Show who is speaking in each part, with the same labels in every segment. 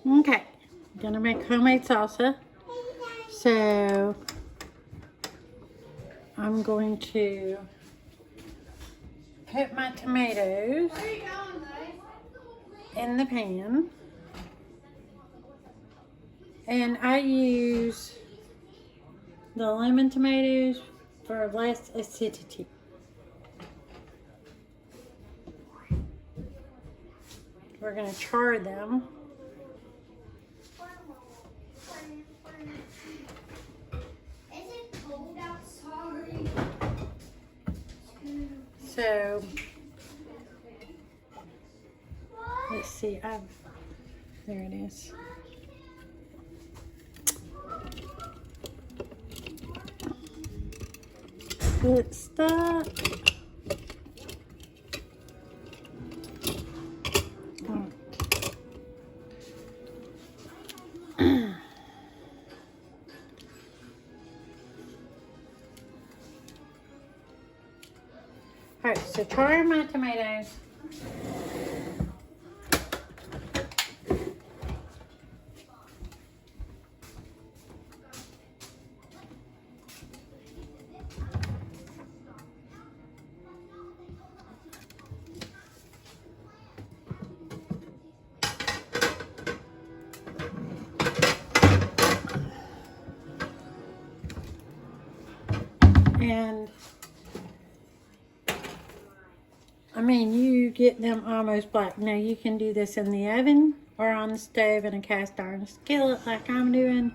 Speaker 1: Okay, I'm gonna make homemade salsa. So I'm going to put my tomatoes in the pan. And I use the lemon tomatoes for less acidity. We're going to char them. So, let's see. There it is. It's stuck. Alright, so char my tomatoes. And I mean, you get them almost black. Now you can do this in the oven or on the stove in a cast iron skillet like I'm doing.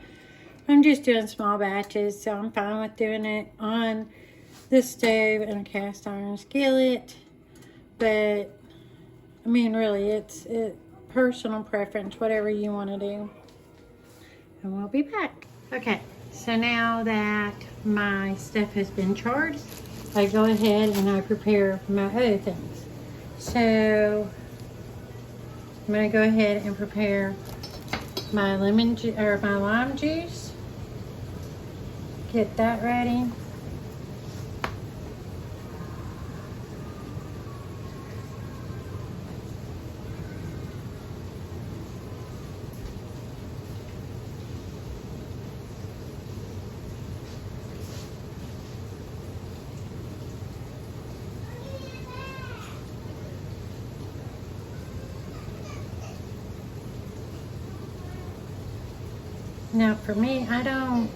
Speaker 1: I'm just doing small batches, so I'm fine with doing it on the stove in a cast iron skillet. But I mean, really, it's personal preference, whatever you want to do. And we'll be back. Okay, so now that my stuff has been charred, I go ahead and I prepare my other things. So I'm going to go ahead and prepare my lime juice. Get that ready. Now for me, I don't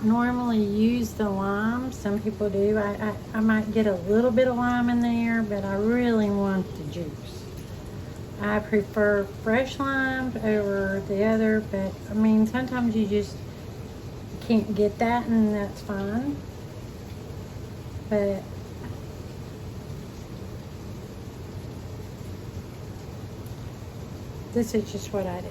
Speaker 1: normally use the lime. Some people do. I might get a little bit of lime in there, but I really want the juice. I prefer fresh limes over the other, but I mean, sometimes you just can't get that, and that's fine. But this is just what I do.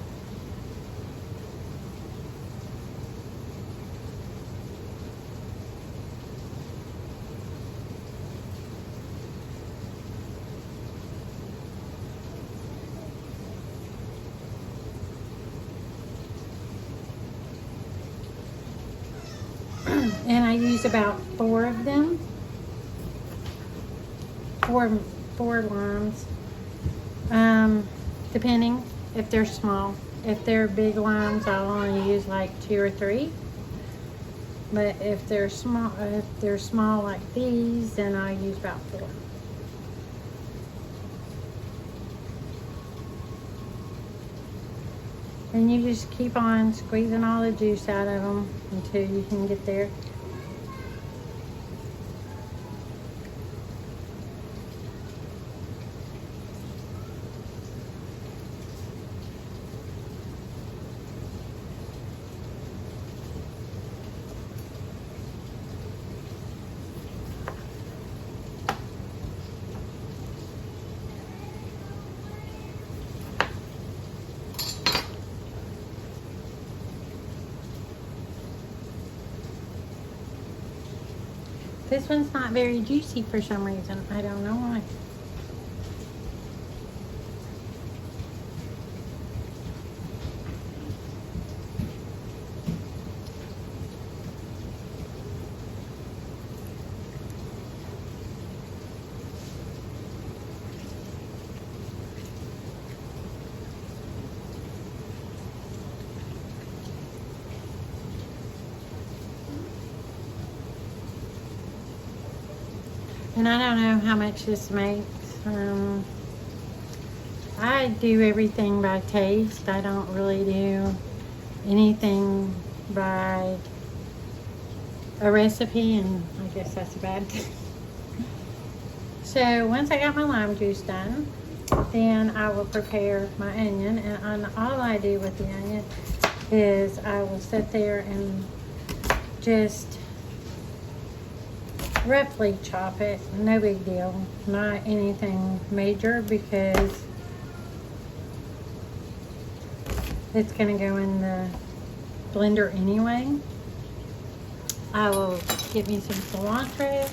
Speaker 1: And I use about 4 of them. Four limes. Depending if they're small. If they're big limes, I'll only use like 2 or 3. But if they're small like these, then I use about 4. And you just keep on squeezing all the juice out of them until you can get there. This one's not very juicy for some reason. I don't know why. And I don't know how much this makes. I do everything by taste. I don't really do anything by a recipe, and I guess that's a bad thing. So once I got my lime juice done, then I will prepare my onion, and all I do with the onion is I will sit there and just roughly chop it. No big deal, not anything major, because it's going to go in the blender anyway. I will get me some cilantro.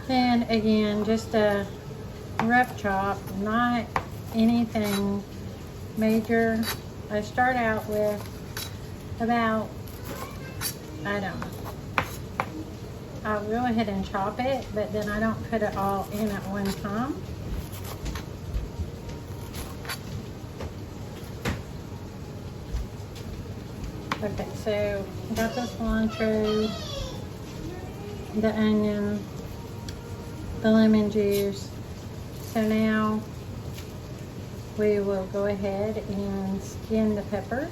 Speaker 1: Then again, just a rough chop, not anything major. I start out with about, I don't know, I'll go ahead and chop it, but then I don't put it all in at one time. Okay, so got the cilantro, the onion, the lemon juice. So now we will go ahead and skin the peppers.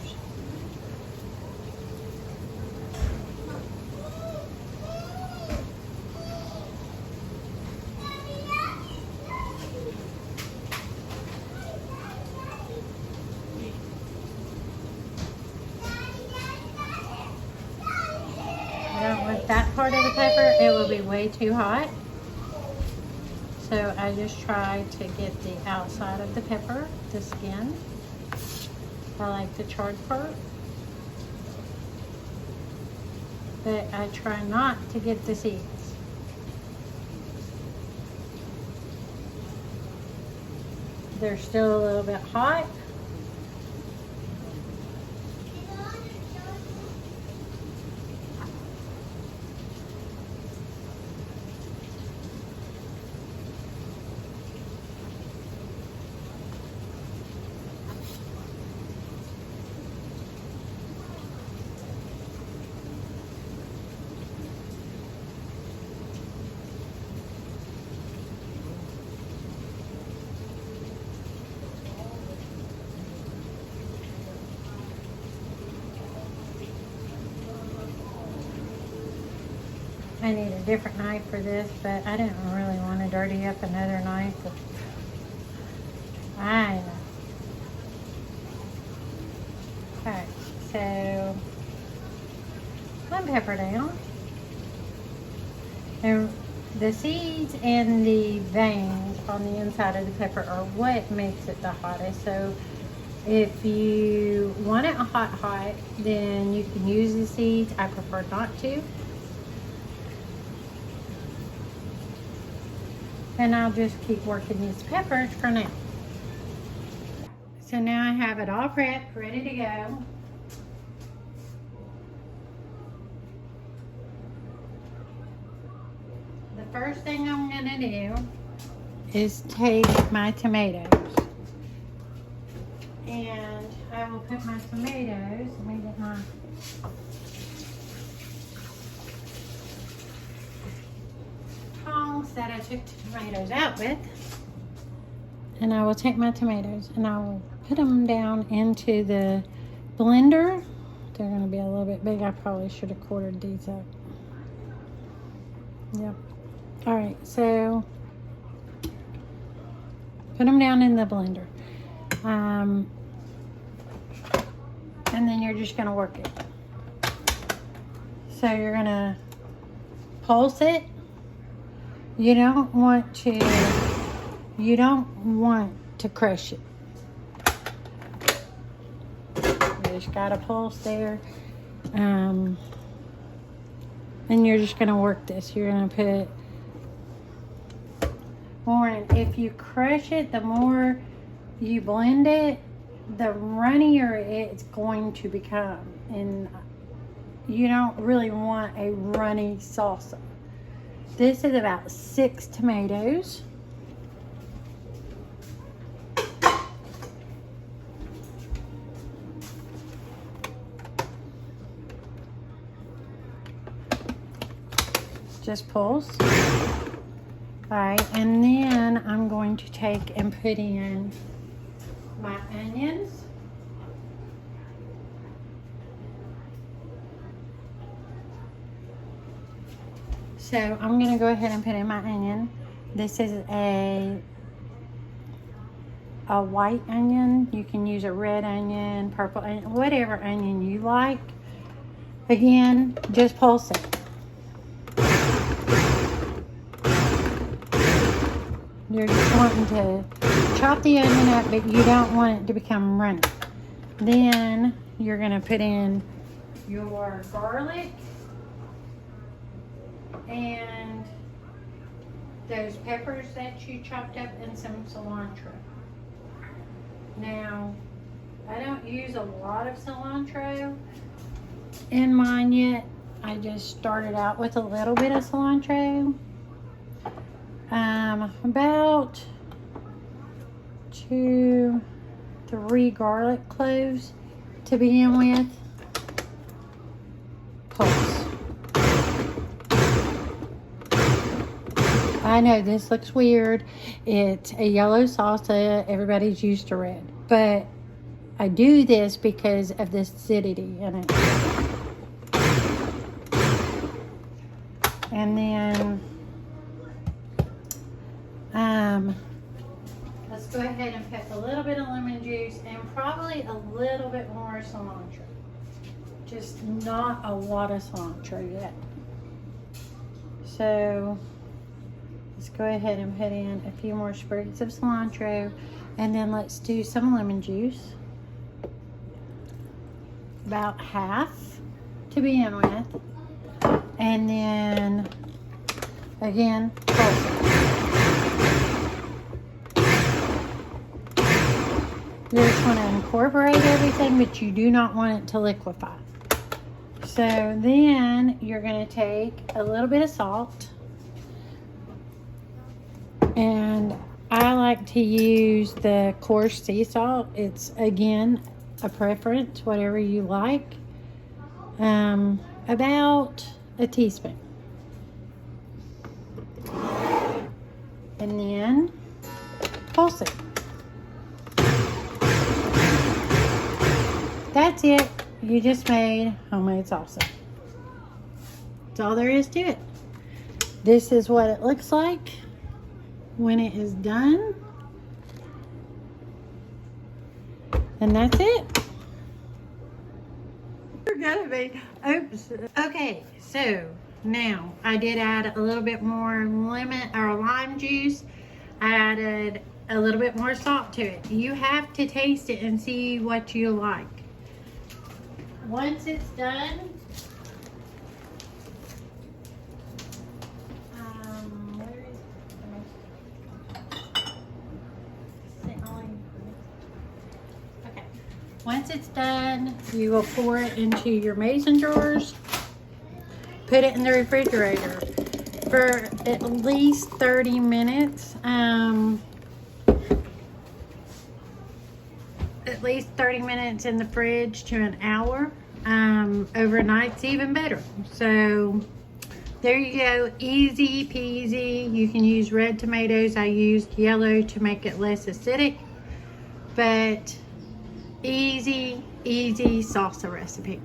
Speaker 1: I don't want that part of the pepper. It will be way too hot. So I just try to get the outside of the pepper, the skin. I like the charred part. But I try not to get the seeds. They're still a little bit hot. I need a different knife for this, but I didn't really want to dirty up another knife. I know. Okay, so one pepper down. And the seeds and the veins on the inside of the pepper are what makes it the hottest. So if you want it hot, then you can use the seeds. I prefer not to. And I'll just keep working these peppers for now. So now I have it all prepped, ready to go. The first thing I'm gonna do is take my tomatoes. And I will put my tomatoes, let me get my tongs that I took the tomatoes out with. And I will take my tomatoes and I will put them down into the blender. They're going to be a little bit big. I probably should have quartered these up. Yep. All right, so put them down in the blender. And then you're just going to work it. So you're going to pulse it. You don't want to crush it. You just got a pulse there. And you're just going to work this. You're going to put more in. If you crush it, the more you blend it, the runnier it's going to become. And you don't really want a runny salsa. This is about 6 tomatoes. just pulse. Alright, and then I'm going to take and put in my onions. So I'm going to go ahead and put in my onion. This is a white onion. You can use a red onion, purple onion, whatever onion you like. Again, just pulse it. You're just wanting to chop the onion up, but you don't want it to become runny. Then you're going to put in your garlic and those peppers that you chopped up and some cilantro. Now, I don't use a lot of cilantro in mine yet. I just started out with a little bit of cilantro. About 2-3 garlic cloves to begin with. Pulse. I know this looks weird. It's a yellow salsa. Everybody's used to red. But I do this because of the acidity in it. And then let's go ahead and put a little bit of lemon juice and probably a little bit more cilantro. Just not a lot of cilantro yet. So let's go ahead and put in a few more sprigs of cilantro, and then let's do some lemon juice. About half to begin with. And then again, pulse it. You just want to incorporate everything, but you do not want it to liquefy. So then you're going to take a little bit of salt. And I like to use the coarse sea salt. It's, again, a preference, whatever you like. About a teaspoon. And then pulse it. That's it. You just made homemade salsa. That's all there is to it. This is what it looks like when it is done. And that's it. You're gonna be, oops. Okay, so now I did add a little bit more lemon or lime juice. I added a little bit more salt to it. You have to taste it and see what you like. Once it's done, where is it? Okay. Once it's done, you will pour it into your mason jars. Put it in the refrigerator for at least 30 minutes. At least 30 minutes in the fridge to an hour. Overnight's even better. So there you go, easy peasy. You can use red tomatoes. I used yellow to make it less acidic, but easy salsa recipe.